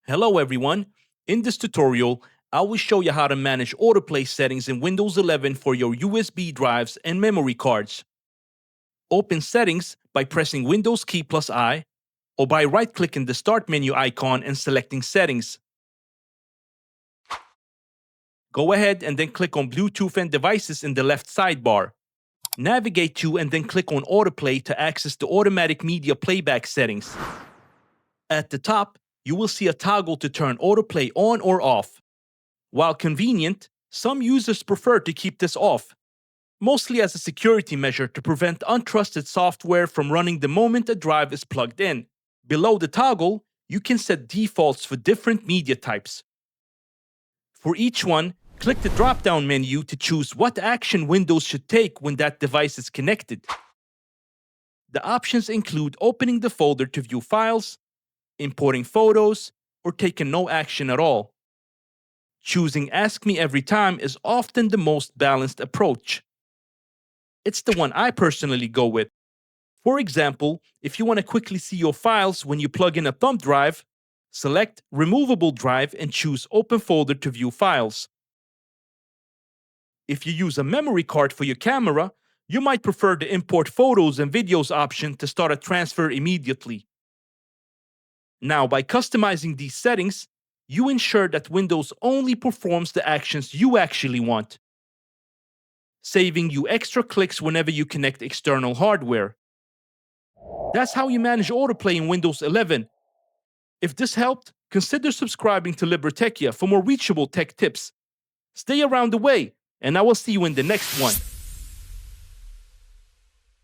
Hello everyone. In this tutorial, I will show you how to manage AutoPlay settings in Windows 11 for your USB drives and memory cards. Open Settings by pressing Windows key plus I, or by right-clicking the Start menu icon and selecting Settings. Go ahead and then click on Bluetooth and Devices in the left sidebar. Navigate to and then click on AutoPlay to access the automatic media playback settings. At the top, you will see a toggle to turn AutoPlay on or off. While convenient, some users prefer to keep this off, mostly as a security measure to prevent untrusted software from running the moment a drive is plugged in. Below the toggle, you can set defaults for different media types. For each one, click the drop-down menu to choose what action Windows should take when that device is connected. The options include opening the folder to view files, importing photos, or taking no action at all. Choosing Ask Me Every Time is often the most balanced approach. It's the one I personally go with. For example, if you want to quickly see your files when you plug in a thumb drive, select Removable Drive and choose Open Folder to view files. If you use a memory card for your camera, you might prefer the Import Photos and Videos option to start a transfer immediately. Now, by customizing these settings, you ensure that Windows only performs the actions you actually want, saving you extra clicks whenever you connect external hardware. That's how you manage AutoPlay in Windows 11. If this helped, consider subscribing to Libertechia for more reachable tech tips. Stay around the way, and I will see you in the next one.